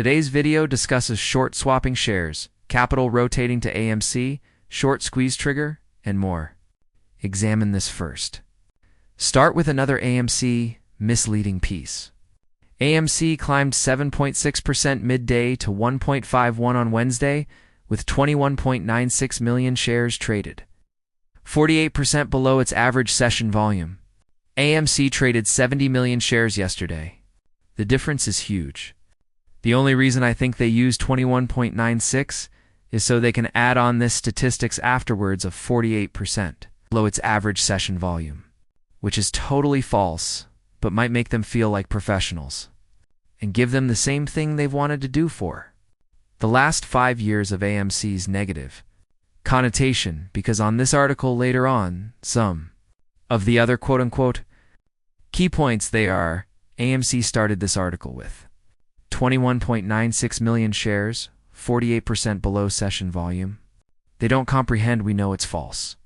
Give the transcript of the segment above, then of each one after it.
Today's video discusses short swapping shares, capital rotating to AMC, short squeeze trigger, and more. Examine this first. Start with another AMC misleading piece. AMC climbed 7.6% midday to 1.51 on Wednesday, with 21.96 million shares traded, 48% below its average session volume. AMC traded 70 million shares yesterday. The difference is huge. The only reason I think they use 21.96 is so they can add on this statistics afterwards of 48% below its average session volume, which is totally false, but might make them feel like professionals and give them the same thing they've wanted to do for the last 5 years of AMC's negative connotation, because on this article later on, some of the other quote-unquote key points they are, AMC started this article with 21.96 million shares, 48% below session volume. They don't comprehend we know it's false.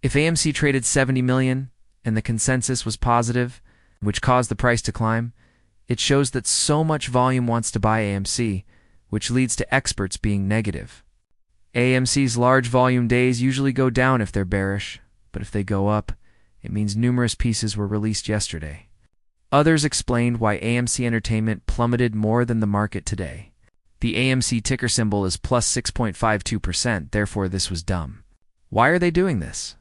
If AMC traded 70 million and the consensus was positive, which caused the price to climb, it shows that so much volume wants to buy AMC, which leads to experts being negative. AMC's large volume days usually go down if they're bearish, but if they go up, it means numerous pieces were released yesterday. Others explained why AMC Entertainment plummeted more than the market today. The AMC ticker symbol is plus 6.52%, therefore this was dumb. Why are they doing this?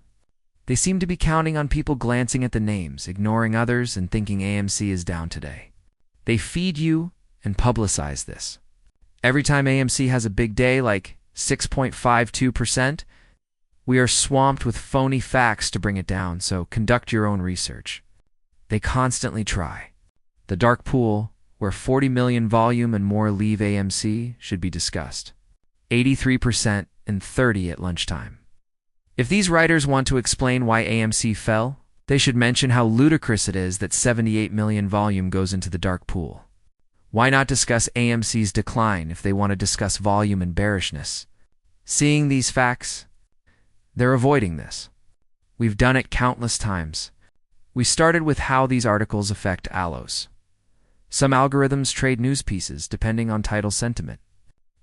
They seem to be counting on people glancing at the names, ignoring others, and thinking AMC is down today. They feed you and publicize this. Every time AMC has a big day like 6.52%, we are swamped with phony facts to bring it down, so conduct your own research. They constantly try. The dark pool, where 40 million volume and more leave AMC, should be discussed. 83% and 30% at lunchtime. If these writers want to explain why AMC fell, they should mention how ludicrous it is that 78 million volume goes into the dark pool. Why not discuss AMC's decline if they want to discuss volume and bearishness? Seeing these facts, they're avoiding this. We've done it countless times. We started with how these articles affect allos. Some algorithms trade news pieces depending on title sentiment.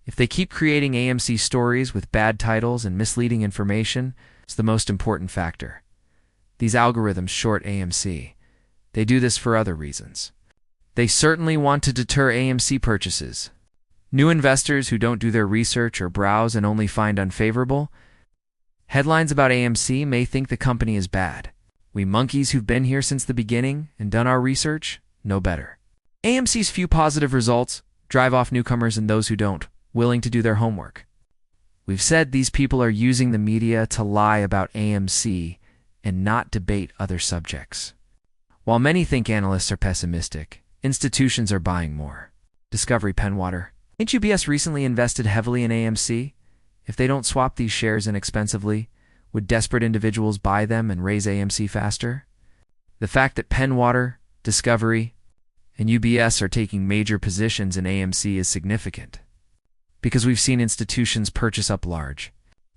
If they keep creating AMC stories with bad titles and misleading information, it's the most important factor. These algorithms short AMC. They do this for other reasons. They certainly want to deter AMC purchases. New investors who don't do their research or browse and only find unfavorable headlines about AMC may think the company is bad. We monkeys who've been here since the beginning and done our research know better. AMC's few positive results drive off newcomers and those who don't, willing to do their homework. We've said these people are using the media to lie about AMC and not debate other subjects. While many think analysts are pessimistic, institutions are buying more. Discovery Penwater. Ain't UBS recently invested heavily in AMC? If they don't swap these shares inexpensively, would desperate individuals buy them and raise AMC faster? The fact that Penwater, Discovery, and UBS are taking major positions in AMC is significant, because we've seen institutions purchase up large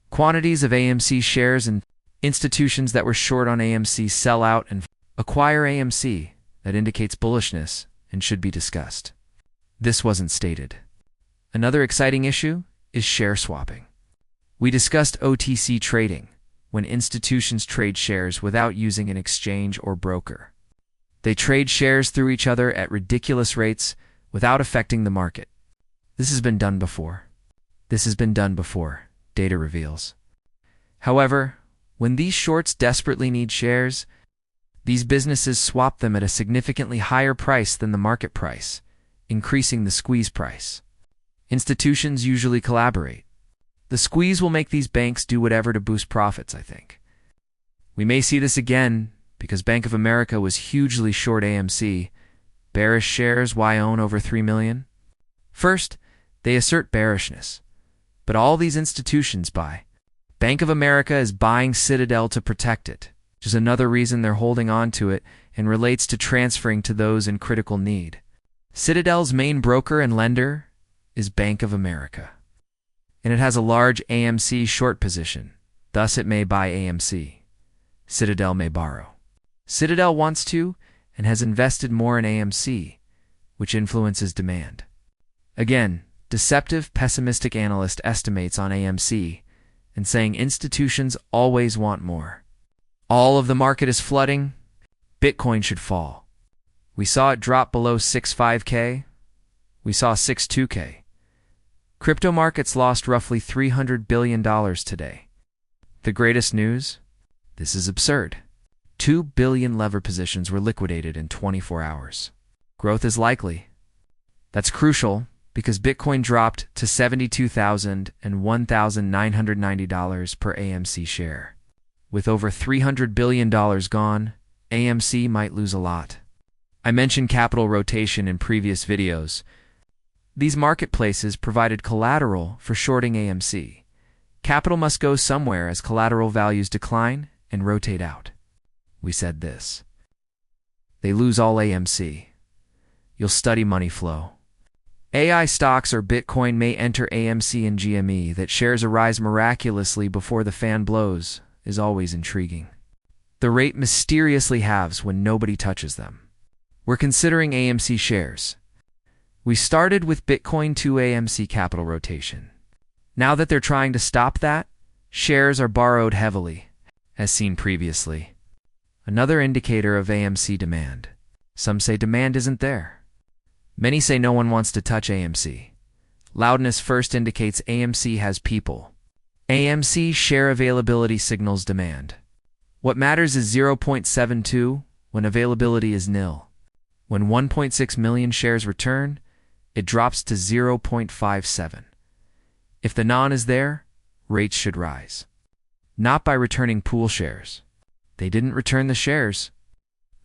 quantities of AMC shares and institutions that were short on AMC sell out and acquire AMC. That indicates bullishness and should be discussed. This wasn't stated. Another exciting issue is share swapping. We discussed OTC trading, when institutions trade shares without using an exchange or broker. They trade shares through each other at ridiculous rates without affecting the market. This has been done before. Data reveals. However, when these shorts desperately need shares, these businesses swap them at a significantly higher price than the market price, increasing the squeeze price. Institutions usually collaborate. The squeeze will make these banks do whatever to boost profits, I think. We may see this again because Bank of America was hugely short AMC. Bearish shares, why own over 3 million? First, they assert bearishness, but all these institutions buy. Bank of America is buying Citadel to protect it, which is another reason they're holding on to it and relates to transferring to those in critical need. Citadel's main broker and lender is Bank of America, and it has a large AMC short position, thus it may buy AMC. Citadel may borrow. Citadel wants to and has invested more in AMC, which influences demand. Again, deceptive, pessimistic analyst estimates on AMC and saying institutions always want more. All of the market is flooding. Bitcoin should fall. We saw it drop below 6.5K. We saw 6.2K. Crypto markets lost roughly $300 billion today. The greatest news? This is absurd. 2 billion lever positions were liquidated in 24 hours. Growth is likely. That's crucial because Bitcoin dropped to $72,000 and $1,990 per AMC share. With over $300 billion gone, AMC might lose a lot. I mentioned capital rotation in previous videos. These marketplaces provided collateral for shorting AMC. Capital must go somewhere as collateral values decline and rotate out. We said this. They lose all AMC. You'll study money flow. AI stocks or Bitcoin may enter AMC and GME. That shares arise miraculously before the fan blows is always intriguing. The rate mysteriously halves when nobody touches them. We're considering AMC shares. We started with Bitcoin to AMC capital rotation. Now that they're trying to stop that, shares are borrowed heavily, as seen previously. Another indicator of AMC demand. Some say demand isn't there. Many say no one wants to touch AMC. Loudness first indicates AMC has people. AMC share availability signals demand. What matters is 0.72 when availability is nil. When 1.6 million shares return, it drops to 0.57. If the non is there, rates should rise. Not by returning pool shares. They didn't return the shares.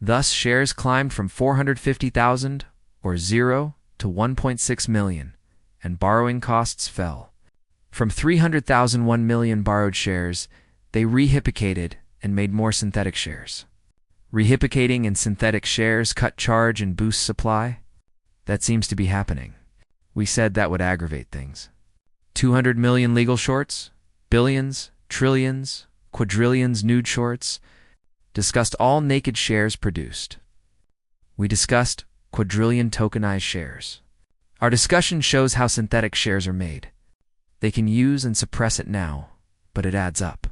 Thus, shares climbed from 450,000 or 0 to 1.6 million, and borrowing costs fell. From 300,000 1 million borrowed shares, they rehypothecated and made more synthetic shares. Rehypothecating and synthetic shares cut charge and boost supply. That seems to be happening. We said that would aggravate things. 200 million legal shorts, billions, trillions, quadrillions nude shorts. Discussed all naked shares produced. We discussed quadrillion tokenized shares. Our discussion shows how synthetic shares are made. They can use and suppress it now, but it adds up.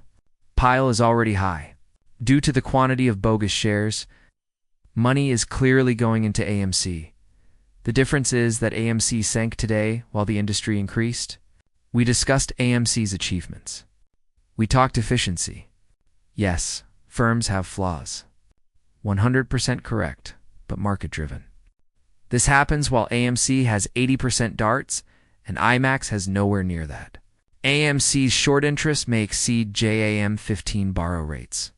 Pile is already high. Due to the quantity of bogus shares, money is clearly going into AMC. The difference is that AMC sank today while the industry increased. We discussed AMC's achievements. We talked efficiency. Yes, firms have flaws. 100% correct, but market-driven. This happens while AMC has 80% darts and IMAX has nowhere near that. AMC's short interest may exceed JAM 15 borrow rates.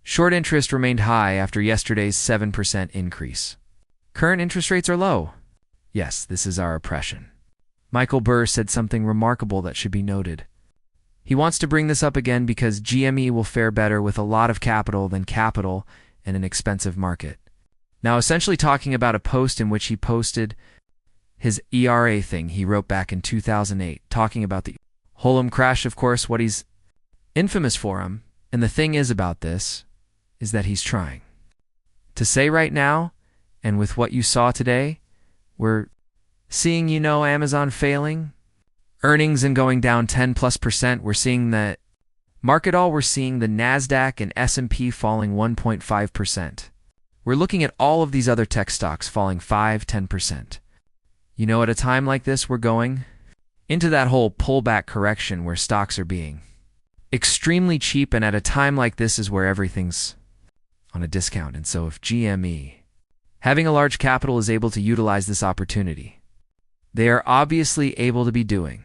Short interest remained high after yesterday's 7% increase. Current interest rates are low. Yes, this is our oppression. Michael Burr said something remarkable that should be noted. He wants to bring this up again because GME will fare better with a lot of capital than capital in an expensive market. Now, essentially talking about a post in which he posted his ERA thing he wrote back in 2008, talking about the Holem crash, of course, what he's infamous for him. And the thing is about this is that he's trying to say right now, and with what you saw today, we're seeing, Amazon failing, earnings and going down 10+%. We're seeing the market all. We're seeing the NASDAQ and S&P falling 1.5%. We're looking at all of these other tech stocks falling 5-10%. At a time like this, we're going into that whole pullback correction where stocks are being extremely cheap, and at a time like this is where everything's on a discount. And so if GME, having a large capital, is able to utilize this opportunity, they are obviously able to be doing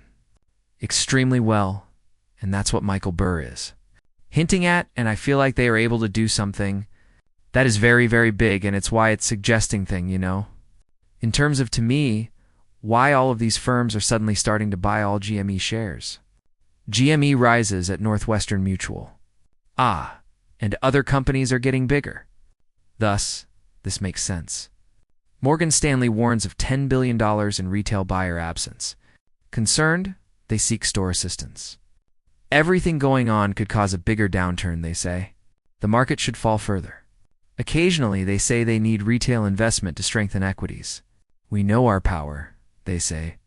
extremely well, and that's what Michael Burr is hinting at, and I feel like they are able to do something that is very, very big, and it's why it's suggesting thing, in terms of, to me, why all of these firms are suddenly starting to buy all GME shares. GME rises at Northwestern Mutual. And other companies are getting bigger. Thus, this makes sense. Morgan Stanley warns of $10 billion in retail buyer absence. Concerned, they seek store assistance. Everything going on could cause a bigger downturn, they say. The market should fall further. Occasionally, they say they need retail investment to strengthen equities. We know our power, they say.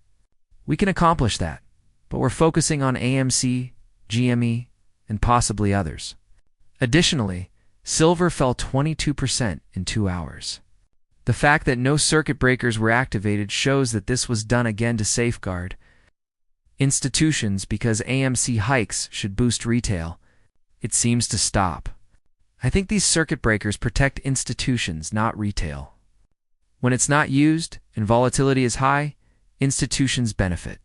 We can accomplish that, but we're focusing on AMC, GME, and possibly others. Additionally, silver fell 22% in 2 hours. The fact that no circuit breakers were activated shows that this was done again to safeguard institutions because AMC hikes should boost retail. It seems to stop. I think these circuit breakers protect institutions, not retail. When it's not used and volatility is high, institutions benefit.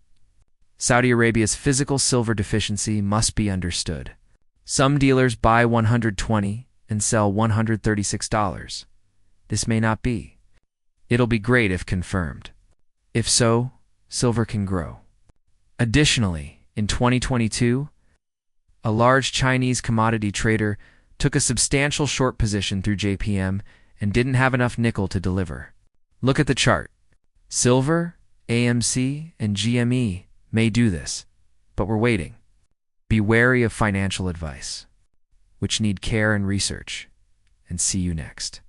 Saudi Arabia's physical silver deficiency must be understood. Some dealers buy $120 and sell $136. This may not be. It'll be great if confirmed. If so, silver can grow. Additionally, in 2022, a large Chinese commodity trader took a substantial short position through JPM and didn't have enough nickel to deliver. Look at the chart. Silver, AMC, and GME may do this, but we're waiting. Be wary of financial advice, which need care and research, and see you next.